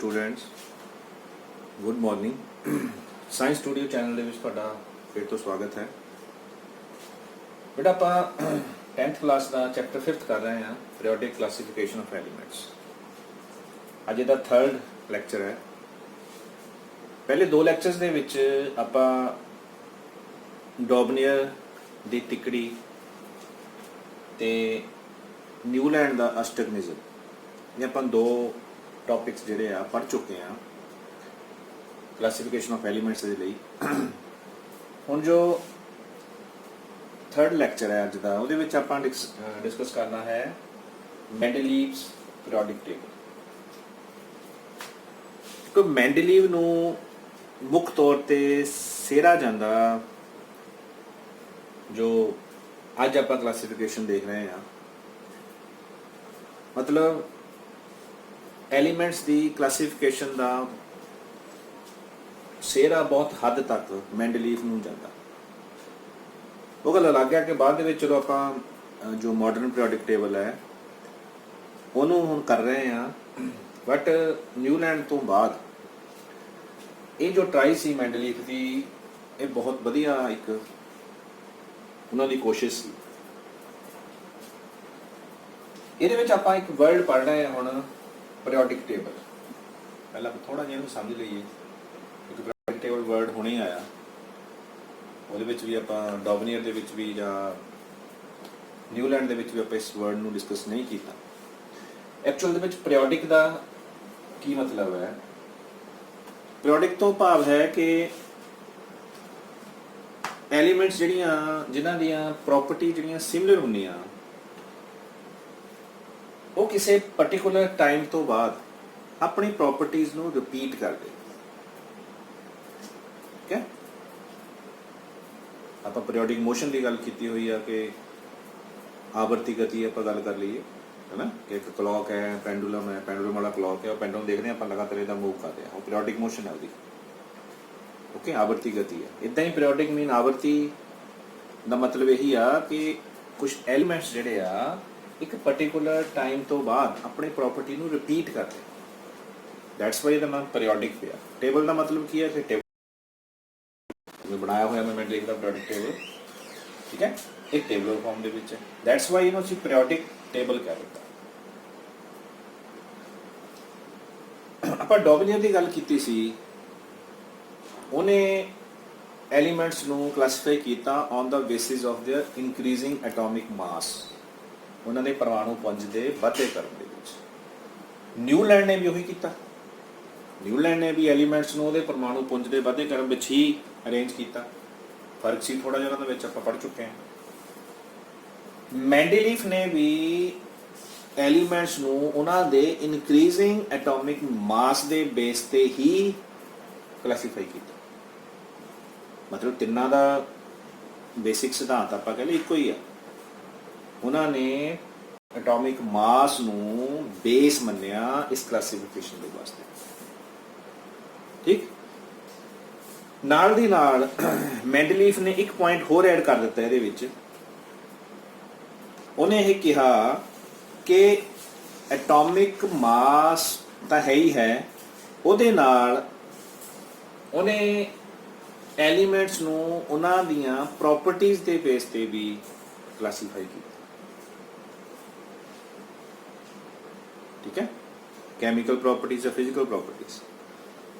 Students good morning science studio channel ਦੇ ਵਿੱਚ ਤੁਹਾਡਾ ਫਿਰ ਤੋਂ ਸਵਾਗਤ ਹੈ। ਬੇਟਾ ਆਪਾਂ 10th ਕਲਾਸ ਦਾ ਚੈਪਟਰ 5th ਕਰ ਰਹੇ ਹਾਂ ਪੀਰੀਓਡਿਕ ਕਲਾਸੀਫਿਕੇਸ਼ਨ ਆਫ ਐਲੀਮੈਂਟਸ। ਅੱਜ ਦਾ 3rd ਲੈਕਚਰ ਹੈ। ਪਹਿਲੇ ਦੋ ਲੈਕਚਰਸ ਦੇ ਵਿੱਚ ਆਪਾਂ ਡੋਬਨੀਅਰ ਦੀ ਤਿਕੜੀ ਤੇ ਨਿਊਲੈਂਡ ਦਾ ਅਸ਼ਟਕਨਿਜ਼ਮ ਇਹ ਆਪਾਂ ਦੋ टॉपिक्स ਜਿਹੜੇ ਆ ਪੜ੍ਹ ਚੁੱਕੇ ਆ ਕਲਾਸੀਫਿਕੇਸ਼ਨ ਆਫ ਐਲੀਮੈਂਟਸ ਦੇ ਲਈ। ਹੁਣ ਜੋ 3rd ਲੈਕਚਰ ਹੈ ਅੱਜ ਦਾ ਉਹਦੇ ਵਿੱਚ ਆਪਾਂ ਡਿਸਕਸ ਕਰਨਾ ਹੈ ਮੈਂਡਲੀਵਸ ਪੀਰੀਓਡਿਕ ਟੇਬਲ। ਕਿ ਮੈਂਡਲੀਵ ਨੂੰ ਮੁੱਖ ਤੌਰ ਤੇ ਸੇਰਾ ਜਾਂਦਾ ਜੋ ਅੱਜ ਆਪਾਂ ਕਲਾਸੀਫਿਕੇਸ਼ਨ ਦੇਖ ਰਹੇ ਆ, मतलब एलीमेंट्स की क्लासीफिकेशन का सेरा बहुत हद तक मैंडलीव नूं जाता। वो गल अलग है कि बाद चलो आप जो मॉडर्न पीरियोडिक टेबल है उन्होंने हुण कर रहे हैं, बट न्यूलैंड तो बाद ये जो ट्राई सी मैंडलीव की ये बहुत वधिया एक उन्हों की कोशिश सी। ये आप एक वर्ड पढ़ रहे हैं हुण पीरियोडिक टेबल। पहला थोड़ा जिहा समझ लीए एक पीरियोडिक टेबल वर्ड हुणे आया, ਉਹਦੇ ਵਿੱਚ ਵੀ ਆਪਾਂ ਡੋਬਨੀਅਰ ਦੇ ਵਿੱਚ ਵੀ ਜਾਂ ਨਿਊਲੈਂਡ ਦੇ ਵਿੱਚ ਵੀ ਆਪਾਂ ਇਸ ਵਰਡ ਨੂੰ ਡਿਸਕਸ ਨਹੀਂ ਕੀਤਾ। ਐਕਚੁਅਲ ਦੇ ਵਿੱਚ ਪੀਰੀਓਡਿਕ ਦਾ ਕੀ ਮਤਲਬ ਹੈ? ਪੀਰੀਓਡਿਕ ਤੋਂ ਭਾਵ ਹੈ ਕਿ ਐਲੀਮੈਂਟਸ ਜਿਹੜੀਆਂ ਜਿਨ੍ਹਾਂ ਦੀਆਂ ਪ੍ਰੋਪਰਟੀ ਜਿਹੜੀਆਂ ਸਿਮਿਲਰ ਹੁੰਦੀਆਂ वो किसी पर्टिकुलर टाइम तो बाद अपनी प्रॉपर्टीज नूं रिपीट कर दे। ठीक है, आप पीरियोडिक मोशन की गल की हुई है कि आवर्ती गति आप गल कर लीए है ना, कि एक क्लॉक है, पेंडुलम है, पेंडुलम वाला क्लॉक है और पेंडुलम देखते हैं आप लगातार इहदा मूव कर रहे हैं, वो पीरियोडिक मोशन है उसकी। ओके, आवर्ती गति है। इदा ही पीरियोडिक मीन आवर्ती का मतलब यही आ कि कुछ एलीमेंट्स जिहड़े आ एक पर्टिकुलर टाइम तो बाद अपनी प्रॉपर्टी नूं रिपीट करते। दैट्स वाई द नाम पीरियोडिक पिया। टेबल का मतलब की है कि टेबल बनाया हुआ मैं मैंडलीव का पीरियोडिक टेबल, ठीक है, एक टेबल फॉर्म दे विच है। दैट्स वाई इहनूं असीं पीरियोडिक टेबल कह दित्ता। आपां डॉबनियर की गल कीती सी, उहने एलीमेंट्स नूं क्लासीफाई कीता on the basis of their increasing atomic mass, उन्होंने परमाणु पुंज के वाधे करन दे विच। न्यूलैंड ने भी उही कीता। न्यूलैंड ने भी एलीमेंट्स नूं उहदे परमाणु पुंज के वाधे करन विच ही अरेंज कीता। फर्क सी थोड़ा जिहा उहनां दे विच आपां पढ़ चुके हैं। मैंडलीव ने भी एलीमेंट्स नूं उहनां दे इनक्रीजिंग एटॉमिक मास के बेस ते ही क्लासीफाई कीता। मतलब तिन्नां दा बेसिक सिद्धांत आपां कह लईए इक्को ही है। उन्होंने एटॉमिक मास नूं बेस मन्निया इस क्लासीफिकेशन के वास्ते। ठीक, नाल दी नाल मैंडलीव ने एक पॉइंट होर ऐड कर दिता इहदे विच। उन्हें यह कहा कि एटॉमिक मास तो है ही है, उहदे नाल उन्हें एलीमेंट्स नूं उन्हां दियां प्रॉपर्टीज़ के बेस ते भी क्लासीफाई किया। ठीक है, कैमिकल प्रॉपर्टीज या फिजिकल प्रॉपर्टीज।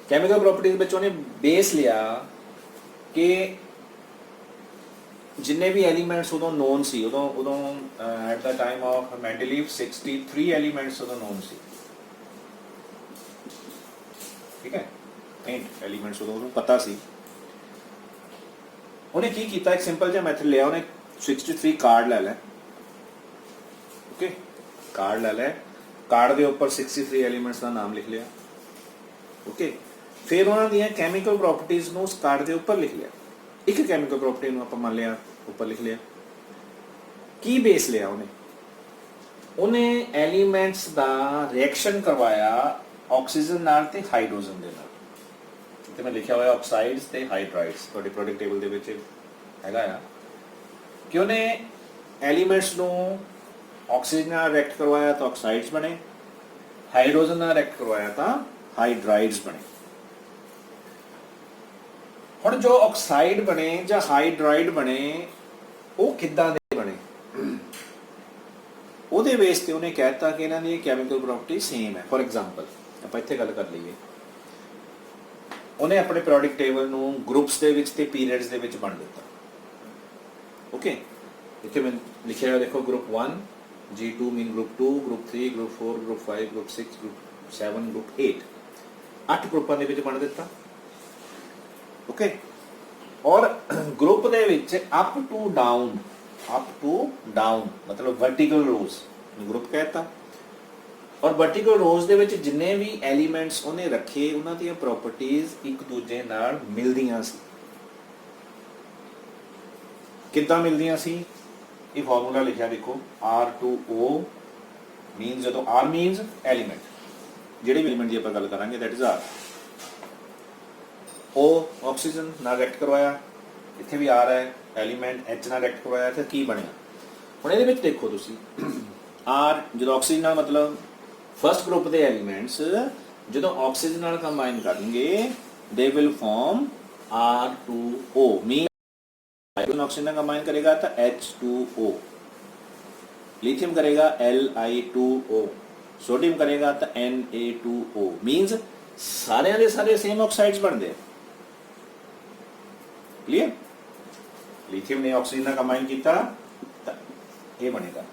कैमिकल प्रॉपर्टीज में उन्हें बेस लिया कि जिन्ने भी एलीमेंट्स उदों नोन सी, उदों at the time of Mendeleev 63 elements उदों नोन सी। ठीक है, एंड एलीमेंट्स उदों पता सी। उन्हें की कीता, एक सिंपल जिहा मैथड लिया, उन्हें 63 कार्ड ले लें। ओके, कार्ड ले लें, कार्ड के उपर 63 एलीमेंट्स का नाम लिख लिया। ओके, फिर उन्होंने कैमिकल प्रॉपर्टीज नूं उस कार्ड के उपर लिख लिया। एक कैमिकल प्रॉपर्टी नूं आपां मान लिया उपर लिख लिया। की बेस लिया उन्हें एलीमेंट्स का रिएक्शन करवाया ऑक्सीजन नाल ते हाइड्रोजन दे नाल। इत्थे मैं लिखा हुआ ऑक्साइड्स ते हाइड्राइड्स तुहाडे पीरियोडिक टेबल दे विच हैगा आ कि उन्हें एलीमेंट्स नूं ऑक्सीजन नाल रिएक्ट करवाया तो ऑक्साइड्स बने, हाइड्रोजन नाल रिएक्ट करवाया तो ਹਾਈਡਰਾਈਡਸ ਬਣੇ। ਹੁਣ ਜੋ ਆਕਸਾਈਡ ਬਣੇ ਜਾਂ ਹਾਈਡਰਾਈਡ ਬਣੇ ਉਹ ਕਿੱਦਾਂ ਦੇ ਬਣੇ, ਉਹਦੇ ਬੇਸ ਤੇ ਉਹਨੇ ਕਹਿਤਾ ਕਿ ਇਹਨਾਂ ਦੀ ਕੈਮੀਕਲ ਪ੍ਰੋਪਰਟੀ ਸੇਮ ਹੈ। ਫੋਰ ਐਗਜ਼ਾਮਪਲ ਆਪਾਂ ਇੱਥੇ ਗੱਲ ਕਰ ਲਈਏ, ਉਹਨੇ ਆਪਣੇ ਪੀਰੀਓਡਿਕ ਟੇਬਲ ਨੂੰ ਗਰੁੱਪਸ ਦੇ ਵਿੱਚ ਤੇ ਪੀਰੀਅਡਸ ਦੇ ਵਿੱਚ ਵੰਡ ਦਿੱਤਾ। ਓਕੇ, ਇੱਥੇ ਮੈਂ ਲਿਖਿਆ ਹੋਇਆ ਦੇਖੋ, group 1 G2 mean group 2, group 3, group 4, group 5, group 6, group 7, group 8, 8 ਗਰੁੱਪਾਂ ਦੇ ਵਿੱਚ ਵੰਡ ਦਿੱਤਾ। ਓਕੇ, ਔਰ ਗਰੁੱਪ ਦੇ ਵਿੱਚ ਅਪ ਟੂ ਡਾਊਨ ਮਤਲਬ ਵਰਟੀਕਲ ਰੋਜ਼ ਨੂੰ ਗਰੁੱਪ ਕਹਿਤਾ, ਔਰ ਵਰਟੀਕਲ ਰੋਜ਼ ਦੇ ਵਿੱਚ ਜਿੰਨੇ ਵੀ ਐਲੀਮੈਂਟਸ ਉਹਨੇ ਰੱਖੇ ਉਹਨਾਂ ਦੀਆਂ ਪ੍ਰੋਪਰਟੀਜ਼ ਇੱਕ ਦੂਜੇ ਨਾਲ ਮਿਲਦੀਆਂ ਸੀ। ਕਿੱਦਾਂ ਮਿਲਦੀਆਂ ਸੀ? ਇਹ ਫਾਰਮੂਲਾ ਲਿਖਿਆ ਦੇਖੋ, R2O ਮੀਨਸ, ਜਦੋਂ R ਮੀਨਸ ਐਲੀਮੈਂਟ, ਜਿਹੜੇ ਵੀ ਐਲੀਮੈਂਟ ਦੀ ਆਪਾਂ ਗੱਲ ਕਰਾਂਗੇ that is R। O oxygen ਨਾਲ ਰਿਐਕਟ ਕਰਵਾਇਆ, ਇੱਥੇ ਵੀ R ਹੈ, ਐਲੀਮੈਂਟ H ਨਾਲ ਰਿਐਕਟ ਕਰਵਾਇਆ, ਤੇ ਕੀ ਬਣਿਆ? ਹੁਣ ਇਹਦੇ ਵਿੱਚ ਦੇਖੋ ਤੁਸੀਂ, R ਜਦੋਂ ਆਕਸੀਜਨ ਨਾਲ, ਮਤਲਬ ਫਸਟ ਗਰੁੱਪ ਦੇ ਐਲੀਮੈਂਟਸ ਜਦੋਂ ਆਕਸੀਜਨ ਨਾਲ ਕੰਬਾਈਨ ਕਰਨਗੇ they will form R2O mean hydrogen oxygen ਨਾਲ ਕੰਬਾਈਨ ਕਰੇਗਾ ਤਾਂ H2O, लिथियम करेगा Li2O, सोडियम करेगा तो Na2O, मीन्स सारे दे सारे सेम ऑक्साइड्स बनते हैं। क्लियर? लिथियम ने ऑक्सीजन ਨਾਲ ਕੰਬਾਈਨ ਕੀਤਾ ਤਾਂ ਇਹ ਬਣੇਗਾ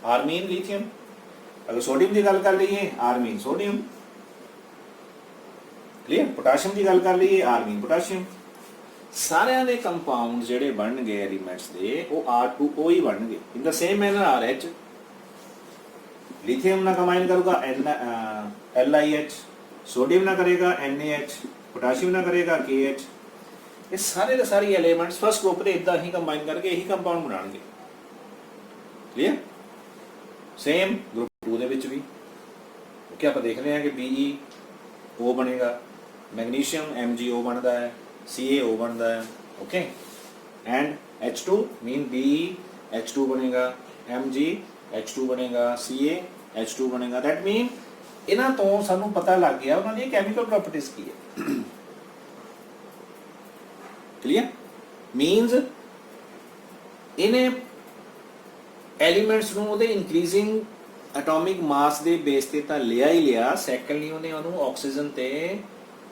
R मीन लिथियम। अगर सोडियम की गल कर लीए R mean sodium. Clear? Potassium की गल कर लीए R मीन पोटाशियम। सारे दे कंपाउंड ਜਿਹੜੇ ਬਣਨਗੇ ਐਲੀਮੈਂਟਸ ਦੇ ਉਹ R2O ਹੀ ਬਣਨਗੇ। ਇਨ ਦਾ ਸੇਮ ਮੈਨਰ RH लिथियम ना कंबाइन करूंगा LiH, सोडियम ना करेगा NaH, पोटाशियम ना करेगा KH। ये सारे के सारे एलिमेंट्स फर्स्ट ग्रुप ਦੇ ਇਦਾਂ ਹੀ ਕੰਬਾਈਨ ਕਰਕੇ ਇਹੀ ਕੰਪਾਊਂਡ ਬਣਾਉਣਗੇ। ਕਲੀਅਰ? ਸੇਮ ਗਰੁੱਪ 2 ਦੇ ਵਿੱਚ ਵੀ ਓਕੇ, ਆਪਾਂ ਦੇਖ ਰਹੇ ਹਾਂ ਕਿ BeO ਬਣੇਗਾ, ਮੈਗਨੀਸ਼ੀਅਮ MgO ਬਣਦਾ ਹੈ, CaO ਬਣਦਾ ਹੈ। Okay, and H2 mean BeH2 बनेगा, MgH2 बनेगा, CaH2 बनेगा। दैट मीन इन्हां तो सानू पता लग गया उन्हां दी केमिकल प्रॉपर्टीज की है। क्लियर? मीन्स इन्हें एलीमेंट्स नू उहदे इंक्रीजिंग एटॉमिक मास दे बेस ते तां लिया ही लिया, सैकेंडली उन्हें उहनू ऑक्सीजन ते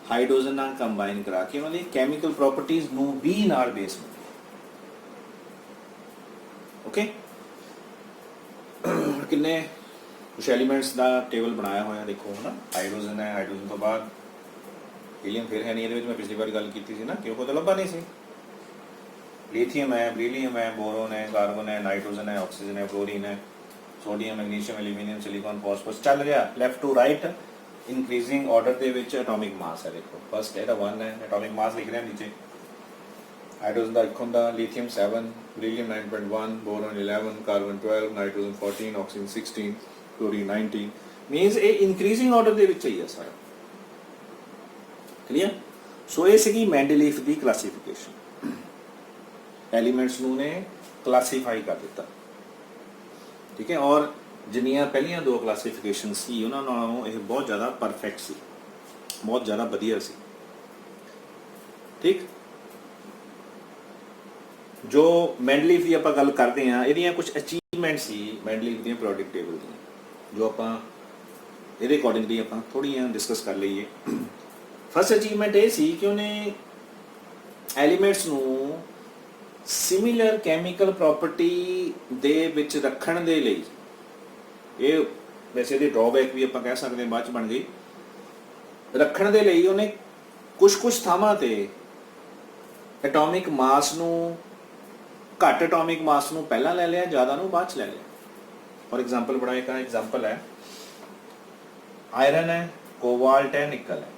हाइड्रोजन नाल कंबाइन करा के उन्हां दी केमिकल प्रॉपर्टीज नू भी नाल बेस में। ओके, किन्ने कुछ एलीमेंट्स का टेबल बनाया हुआ देखो है ना। हाइड्रोजन है, हाइड्रोजन तो बाद हीलियम फिर है नहीं, ये मैं पिछली बार गल की थी ना, क्यों तो लभा नहीं सी। लिथियम है, ब्रिलियम है, बोरोन है, कार्बन है, नाइट्रोजन है, ऑक्सीजन है, क्लोरीन है, sodium, magnesium, aluminium, silicon, phosphorus चल रहा left to right increasing order दे विच एटॉमिक मास है। देखो फर्स्ट है 1 है, एटॉमिक मास लिख रहे हैं नीचे। हाइड्रोजन का एक होंदा, lithium 7, beryllium 9.1, boron 11, carbon 12, nitrogen 14, oxygen 16, chlorine 19। Means ये इंक्रीजिंग ऑर्डर दे विच ही है सारा। क्लियर? सो ये सी मैंडलीफ की क्लासीफिकेशन, एलीमेंट्स नू ने क्लासीफाई कर दिता। ठीक है? और जिन्नियां पहलियां दो क्लासीफिकेशन सी उन्हां नालों ये बहुत ज़्यादा परफेक्ट सी, बहुत ज़्यादा वधिया सी। ठीक? जो मैंडलीफ की आपां गल करते हैं इहदियां कुछ अचीवमेंट सी मैंडलीफ दी पीरियोडिक टेबल दी, जो आपां इहदे अकॉर्डिंगली आपां थोड़ियां डिस्कस कर लईए। फर्स्ट अचीवमेंट ये सी कि उन्हें एलीमेंट्स नू सिमिलर कैमिकल प्रॉपर्टी दे विच रखण दे लई, ये वैसे इहदे ड्रॉबैक भी आपां कह सकते हैं बाद च बन गई, रखण दे लई उन्हें कुछ थावां ते एटॉमिक मास नू घट एटॉमिक मास नू पहला ले लिया, ज़्यादा नू बाद च ले लिया। फॉर एग्जाम्पल बड़ा एक एग्जाम्पल है, आयरन है, कोबाल्ट है, निकल है।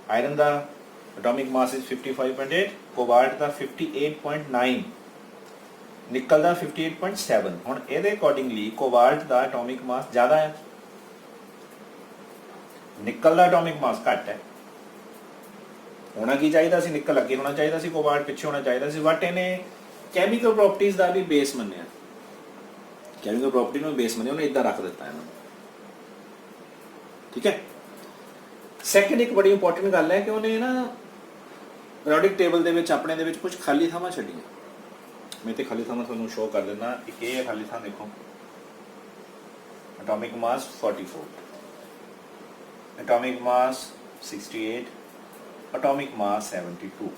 आयरन का एटॉमिक मास इज 55.8, कोबाल्ट का 58.9, निकल का 58.7। हुण इहदे अकॉर्डिंगली कोबाल्ट का एटॉमिक मास ज़्यादा है, निकल का एटॉमिक मास घट है। होना की चाहिए सी, निकल अगे होना चाहिए सी, कोबाल्ट पिछे होना चाहिए सी, बट इन्हें कैमिकल प्रॉपर्टीज का भी बेस मन्निया, कैमिकल प्रॉपर्टी में बेस मन्निया, उन्हें इदा रख दिता है। ठीक है। सैकेंड एक बड़ी इंपॉर्टेंट गल है कि उन्हें ना पीरियोडिक टेबल ਦੇ ਵਿੱਚ ਆਪਣੇ ਦੇ ਵਿੱਚ ਕੁਝ ਖਾਲੀ ਥਾਵਾਂ ਛੱਡੀਆਂ। मैं तो खाली थावां ਤੁਹਾਨੂੰ शो कर देना। एक ये है खाली थां, देखो atomic mass 44, atomic mass 68, atomic mass 72।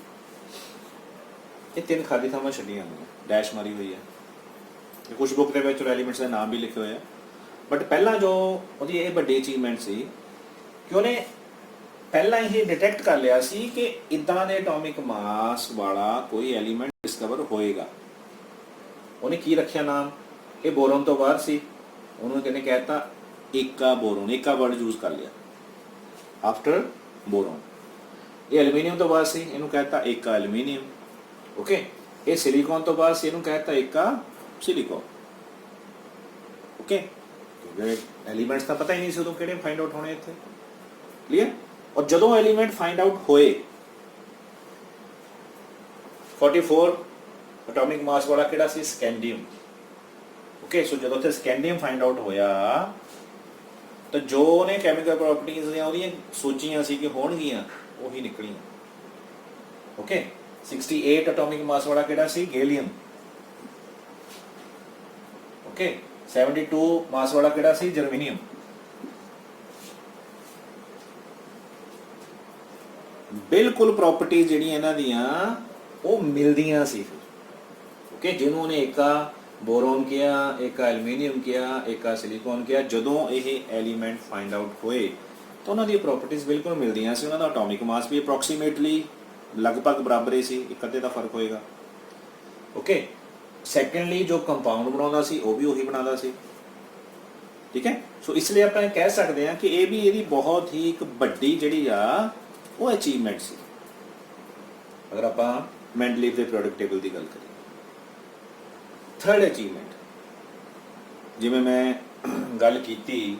ये तीन खाली थावां छड्डियां होईयां, डैश मारी हुई है। कुछ बुक ਦੇ ਵਿੱਚ एलीमेंट्स ਦੇ नाम भी लिखे हुए हैं, बट पहला जो ਉਹਦੀ ਇਹ ਵੱਡੀ ਅਚੀਵਮੈਂਟ ਸੀ ਕਿ ਉਹਨੇ ਪਹਿਲਾਂ ਹੀ ਡਿਟੈਕਟ ਕਰ ਲਿਆ ਸੀ ਕਿ ਇਦਾਂ ਦੇ ਐਟੋਮਿਕ ਮਾਸ ਵਾਲਾ ਕੋਈ ਐਲੀਮੈਂਟ ਡਿਸਕਵਰ ਹੋਏਗਾ। ਉਹਨੇ ਕੀ ਰੱਖਿਆ ਨਾਮ? ਇਹ ਬੋਰੋਨ ਤੋਂ ਬਾਹਰ ਸੀ, ਉਹਨੂੰ ਕਿਹਨੇ ਕਹਿਤਾ? ਏਕਾ ਬੋਰੋਨ, ਏਕਾ ਵਰਡ ਯੂਜ਼ ਕਰ ਲਿਆ ਆਫਟਰ ਬੋਰੋਨ। ਇਹ ਐਲੂਮੀਨੀਅਮ ਤੋਂ ਬਾਅਦ ਸੀ, ਇਹਨੂੰ ਕਹਿਤਾ ਏਕਾ ਐਲੂਮੀਨੀਅਮ। ਓਕੇ, ਇਹ ਸਿਲੀਕॉन ਤੋਂ ਬਾਅਦ ਸੀ, ਇਹਨੂੰ ਕਹਿਤਾ ਏਕਾ ਸਿਲੀਕॉन। ਓਕੇ, ਕਿਉਂਕਿ ਐਲੀਮੈਂਟਸ ਦਾ ਪਤਾ ਹੀ ਨਹੀਂ ਸੀ ਉਦੋਂ ਕਿਹੜੇ ਫਾਈਂਡ ਆਊਟ ਹੋਣੇ ਇੱਥੇ। ਕਲੀਅਰ? और जो एलीमेंट फाइंड आउट होए 44 एटॉमिक मास वाला किहड़ा सी? स्कैंडियम। ओके, सो जो उत्थे स्कैंडियम फाइंड आउट होया तो जो ने कैमिकल प्रॉपर्टीज ने ओहदियां सोचियां सी कि होणगियां ओही निकलियां। ओके, 68 एटॉमिक मास वाला किहड़ा सी? गैलियम। ओके, 72 मास वाला किहड़ा सी? जर्मेनियम। बिल्कुल प्रॉपर्टी ਜਿਹੜੀਆਂ ਇਹਨਾਂ ਦੀਆਂ ਉਹ ਮਿਲਦੀਆਂ ਸੀ। ਓਕੇ, ਜਿਹਨੂੰ ਉਹਨੇ ਏਕਾ ਬੋਰੋਨ ਕਿਹਾ, ਏਕਾ ਐਲੂਮੀਨੀਅਮ ਕਿਹਾ, ਏਕਾ ਸਿਲੀਕॉन ਕਿਹਾ, ਜਦੋਂ ਇਹ ਐਲੀਮੈਂਟ ਫਾਈਂਡ ਆਊਟ ਹੋਏ ਤਾਂ ਉਹਨਾਂ ਦੀਆਂ ਪ੍ਰੋਪਰਟੀਜ਼ ਬਿਲਕੁਲ ਮਿਲਦੀਆਂ ਸੀ। ਉਹਨਾਂ ਦਾ ਐਟੋਮਿਕ ਮਾਸ ਵੀ ਅਪਰੋਕਸੀਮੇਟਲੀ ਲਗਭਗ ਬਰਾਬਰ ਹੀ ਸੀ, ਇੱਕ ਅੱਧੇ ਦਾ ਫਰਕ ਹੋਏਗਾ। ਓਕੇ, ਸੈਕੰਡਲੀ ਜੋ ਕੰਪਾਊਂਡ ਬਣਾਉਂਦਾ ਸੀ ਉਹ ਵੀ ਉਹੀ ਬਣਾਉਂਦਾ ਸੀ। ਠੀਕ ਹੈ, ਸੋ ਇਸ ਲਈ ਆਪਾਂ ਕਹਿ ਸਕਦੇ ਹਾਂ ਕਿ ਇਹ ਵੀ ਇਹਦੀ ਬਹੁਤ ਹੀ ਇੱਕ ਵੱਡੀ ਜਿਹੜੀ ਆ ਉਹ ਅਚੀਵਮੈਂਟ ਸੀ, ਅਗਰ ਆਪਾਂ ਮੈਂਡਲੀਵ ਦੇ ਪੀਰੀਓਡਿਕ ਟੇਬਲ ਦੀ ਗੱਲ ਕਰੀਏ। ਥਰਡ ਅਚੀਵਮੈਂਟ, ਜਿਵੇਂ ਮੈਂ ਗੱਲ ਕੀਤੀ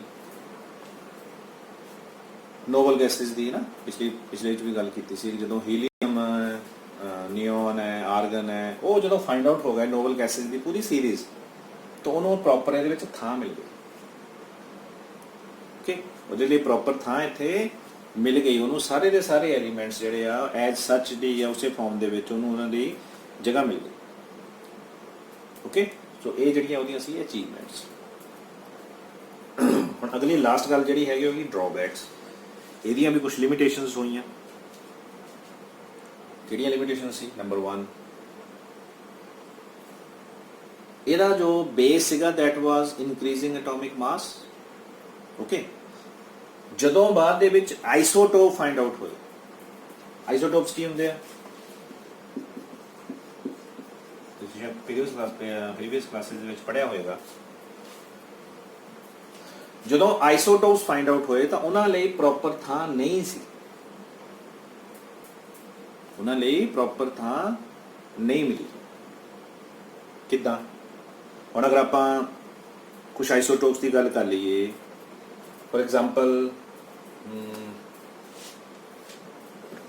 ਨੋਬਲ ਗੈਸਿਸ ਦੀ ਨਾ, ਪਿਛਲੇ ਚ ਵੀ ਗੱਲ ਕੀਤੀ ਸੀ, ਜਦੋਂ ਹੀਲੀਅਮ, ਨਿਓਨ ਹੈ, ਆਰਗਨ ਹੈ, ਉਹ ਜਦੋਂ ਫਾਈਂਡ ਆਊਟ ਹੋ ਗਿਆ ਨੋਬਲ ਗੈਸਿਸ ਦੀ ਪੂਰੀ ਸੀਰੀਜ਼, ਤਾਂ ਉਹਨੂੰ ਪ੍ਰੋਪਰ ਇਹਦੇ ਵਿੱਚ ਥਾਂ ਮਿਲ ਗਈ। ਓਕੇ, ਉਹਦੇ ਲਈ ਪ੍ਰੋਪਰ ਥਾਂ ਇੱਥੇ ਮਿਲ ਗਈ ਉਹਨੂੰ। ਸਾਰੇ ਦੇ ਸਾਰੇ ਐਲੀਮੈਂਟਸ ਜਿਹੜੇ ਆ ਐਜ਼ ਸੱਚ ਦੀ ਆ ਉਸੇ ਫਾਰਮ ਦੇ ਵਿੱਚ ਉਹਨੂੰ ਉਹਨਾਂ ਦੀ ਜਗ੍ਹਾ ਮਿਲ ਗਈ। ਓਕੇ, ਸੋ ਇਹ ਜਿਹੜੀਆਂ ਉਹਦੀਆਂ ਸੀ ਅਚੀਵਮੈਂਟਸ। ਹੁਣ ਅਗਲੀ ਲਾਸਟ ਗੱਲ ਜਿਹੜੀ ਹੈਗੀ ਹੋਗੀ ਡਰਾਬੈਕਸ। ਇਹਦੀਆਂ ਵੀ ਕੁਝ ਲਿਮਿਟੇਸ਼ਨਸ ਹੋਈਆਂ। ਕਿਹੜੀਆਂ ਲਿਮਿਟੇਸ਼ਨ ਸੀ? ਨੰਬਰ 1, ਇਹਦਾ ਜੋ ਬੇਸ ਸੀਗਾ that was increasing atomic mass. Okay, ਜਦੋਂ ਬਾਅਦ ਦੇ ਵਿੱਚ ਆਈਸੋਟੋਪ ਫਾਈਂਡ ਆਊਟ ਹੋਏ। ਆਈਸੋਟੋਪਸ ਕੀ ਹੁੰਦੇ ਆ? ਤੁਸੀਂ ਪ੍ਰੀਵੀਅਸ ਕਲਾਸਿਸ ਦੇ ਵਿੱਚ ਪੜ੍ਹਿਆ ਹੋਵੇਗਾ। ਜਦੋਂ ਆਈਸੋਟੋਪਸ ਫਾਈਂਡ ਆਊਟ ਹੋਏ ਤਾਂ ਉਹਨਾਂ ਲਈ ਪ੍ਰੋਪਰ ਥਾਂ ਨਹੀਂ ਸੀ, ਉਹਨਾਂ ਲਈ ਪ੍ਰੋਪਰ ਥਾਂ ਨਹੀਂ ਮਿਲੀ। ਕਿੱਦਾਂ? ਹੁਣ ਅਗਰ ਆਪਾਂ ਕੁਝ ਆਈਸੋਟੋਪਸ ਦੀ ਗੱਲ ਕਰ ਲਈਏ, ਫॉर एग्जांपल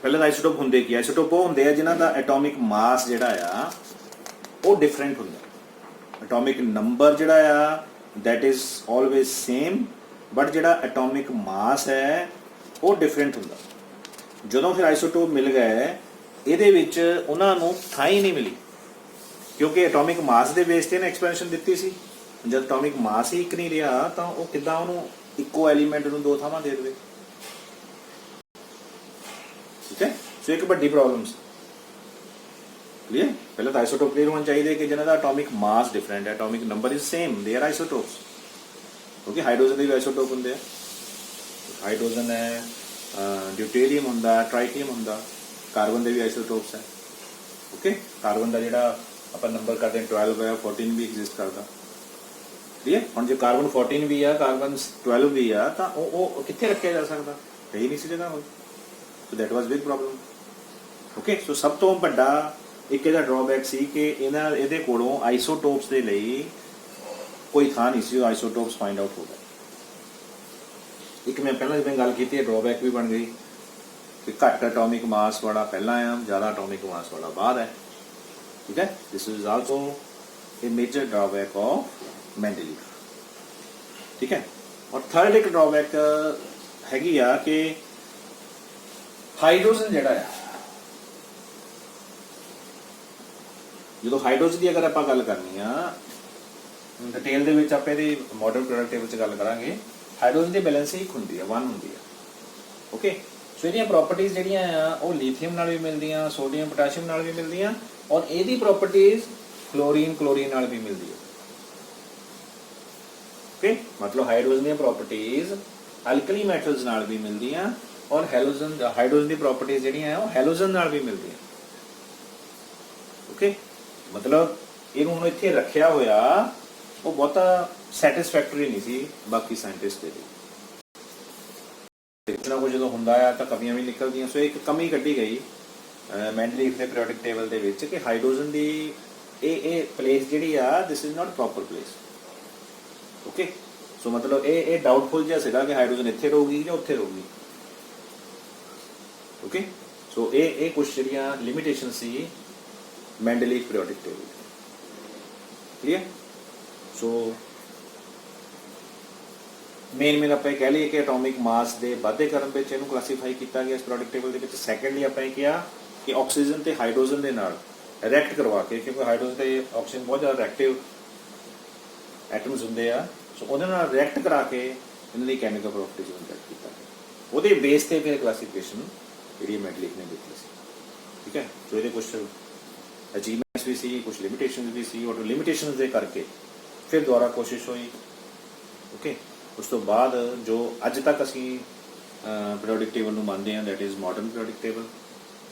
ਪਹਿਲਾਂ ਆਈਸੋਟੋਪ ਹੁੰਦੇ ਕੀ? ਆਈਸੋਟੋਪ ਉਹ ਹੁੰਦੇ ਆ ਜਿਨ੍ਹਾਂ ਦਾ ਐਟੋਮਿਕ ਮਾਸ ਜਿਹੜਾ ਆ ਉਹ ਡਿਫਰੈਂਟ ਹੁੰਦਾ। ਐਟੋਮਿਕ ਨੰਬਰ ਜਿਹੜਾ ਆ that is always same, but ਜਿਹੜਾ ਐਟੋਮਿਕ ਮਾਸ ਹੈ ਉਹ ਡਿਫਰੈਂਟ ਹੁੰਦਾ। ਜਦੋਂ ਫਿਰ ਆਈਸੋਟੋਪ ਮਿਲ ਗਏ ਇਹਦੇ ਵਿੱਚ ਉਹਨਾਂ ਨੂੰ ਥਾਂ ਹੀ ਨਹੀਂ ਮਿਲੀ, ਕਿਉਂਕਿ ਐਟੋਮਿਕ ਮਾਸ ਦੇ ਬੇਸ ਤੇ ਨਾ ਐਕਸਪੈਂਸ਼ਨ ਦਿੱਤੀ ਸੀ। ਜਦ ਐਟੋਮਿਕ ਮਾਸ ਹੀ ਇੱਕ ਨਹੀਂ ਰਿਹਾ ਤਾਂ ਉਹ ਕਿੱਦਾਂ ਉਹਨੂੰ ਇੱਕੋ ਐਲੀਮੈਂਟ ਨੂੰ ਦੋ ਥਾਵਾਂ ਦੇ ਦੇਵੇ। ਠੀਕ ਹੈ, ਸੋ ਇੱਕ ਵੱਡੀ ਪ੍ਰੋਬਲਮ ਸੀ। ਕਲੀਅਰ? ਪਹਿਲਾਂ ਤਾਂ ਆਈਸੋਟੋਪ ਕਲੀਅਰ ਹੋਣਾ ਚਾਹੀਦਾ ਕਿ ਜਿਹਨਾਂ ਦਾ ਐਟੋਮਿਕ ਮਾਸ ਡਿਫਰੈਂਟ ਹੈ, atomic number is same, they are isotopes. ਕਿਉਂਕਿ ਹਾਈਡਰੋਜਨ ਦੇ ਵੀ ਆਈਸੋਟੋਪ ਹੁੰਦੇ ਆ। ਹਾਈਡਰੋਜਨ ਹੈ, ਡਿਊਟੇਰੀਅਮ ਹੁੰਦਾ, ਟ੍ਰਾਈਟੀਅਮ ਹੁੰਦਾ, ਕਾਰਬਨ ਦੇ ਵੀ ਆਈਸੋਟੋਪਸ ਹੈ। ਓਕੇ, ਕਾਰਬਨ ਦਾ ਜਿਹੜਾ ਆਪਾਂ ਨੰਬਰ ਕਰਦੇ ਹਾਂ 12 ਹੈ, 14 ਵੀ ਐਗਜ਼ਿਸਟ ਕਰਦਾ। ਕਲੀਅਰ? ਹੁਣ ਜੇ ਕਾਰਬਨ 14 ਵੀ ਆ, ਕਾਰਬਨ 12 ਵੀ ਆ, ਤਾਂ ਉਹ ਕਿੱਥੇ ਰੱਖਿਆ ਜਾ ਸਕਦਾ? ਕਹੀ ਨਹੀਂ ਸੀ ਜਗ੍ਹਾ ਹੋਈ। So that was big problem. Okay, so ਸਭ ਤੋਂ ਵੱਡਾ ਇੱਕ ਇਹਦਾ ਡਰਾਬੈਕ ਸੀ ਕਿ ਇਹਦੇ ਕੋਲੋਂ ਆਈਸੋਟੋਪਸ ਦੇ ਲਈ ਕੋਈ ਥਾਂ ਨਹੀਂ ਸੀ। ਆਈਸੋਟੋਪਸ ਫਾਈਂਡ ਆਊਟ ਹੋ ਗਏ। ਇੱਕ ਮੈਂ ਪਹਿਲਾਂ ਜਿਵੇਂ ਗੱਲ ਕੀਤੀ ਹੈ ਡਰਾਬੈਕ ਵੀ ਬਣ ਗਈ ਕਿ ਘੱਟ ਐਟੋਮਿਕ ਮਾਸ ਵਾਲਾ ਪਹਿਲਾਂ ਆ, ਜ਼ਿਆਦਾ ਐਟੋਮਿਕ ਮਾਸ ਵਾਲਾ ਬਾਅਦ ਹੈ। ਠੀਕ ਹੈ, this is also a major drawback of Mendeleev. ठीक है, और थर्ड एक ड्रॉबैक हैगी आ कि हाइड्रोजन जिहड़ा है, जो हाइड्रोजन की अगर आप गल करनी आ डिटेल दे विच आपां इहदी मॉडर्न प्रोडक्ट टेबल च गल करांगे। हाइड्रोजन की बैलेंस एक हुंदी है, 1 हुंदी है। ओके, सो इहदियां प्रॉपर्टीज जिहड़ियां आ वो लीथियम नाल भी मिलदियां, सोडियम पोटाशियम नाल भी मिलदियां, और इहदी प्रॉपर्टीज क्लोरीन क्लोरीन नाल भी मिलदी है। ओके, मतलब hydrogen the properties alkali metals नाल भी मिलदियां, और हैलोजन हाइड्रोजन दी प्रॉपर्टीज जिहड़ियां वो हैलोजन नाल भी मिलदियां। ओके, मतलब इहनूं हुण इत्थे रखिया होया वो बहुता सैटिस्फैक्टरी नहीं सी बाकी साइंटिस्ट दे लई। कुछ ना कुछ जो हुंदा है तो कमियां भी निकलदियां। सो एक कमी कड्ढी गई मैंडलीफ के पीरियोडिक टेबल दे विच कि हाइड्रोजन दी ए प्लेस जिहड़ी आ this is not proper place. Okay, so मतलब ये डाउटफुल जिहा सीगा कि हाइड्रोजन इत्थे रहूगी या उत्थे रहूगी। ओके, सो ये कुछ जिहड़ियां लिमिटेशन सी Mendeleev periodic table. Clear? So main आप कह लीए कि एटॉमिक मास के वाधे करन विच इहनूं क्लासीफाई किया गया इस पीरियोडिक टेबल दे विच। सैकेंडली आपां कहा कि ऑक्सीजन ते हाइड्रोजन दे नाल रिएक्ट करवा के, क्योंकि हाइड्रोजन ते ऑक्सीजन बहुत ज़्यादा रिएक्टिव एटम्स होंदे आ, सो उहदे नाल रिएक्ट करा के इन्हां दी कैमिकल प्रॉपर्टीज नूं चैक किया गया। उहदे बेस ते फिर क्लासीफिकेशन जिहड़ी मैंडलीफ ने दित्ती सी। ठीक है, सो इहदे कुछ अचीवमेंट्स भी सी, कुछ लिमिटेशनस भी सी, और लिमिटेशनस दे करके फिर दोबारा कोशिश हुई। ओके, उस तो बाद जो अज तक असी पीरियोडिक टेबल नूं मानते हैं that is modern periodic table.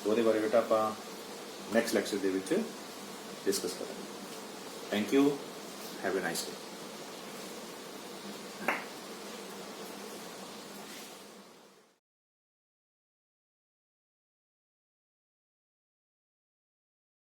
So उहदे बारे बेटा आपां नैक्सट लैक्चर दे विच डिस्कस करेंगे। Thank you, have a nice day.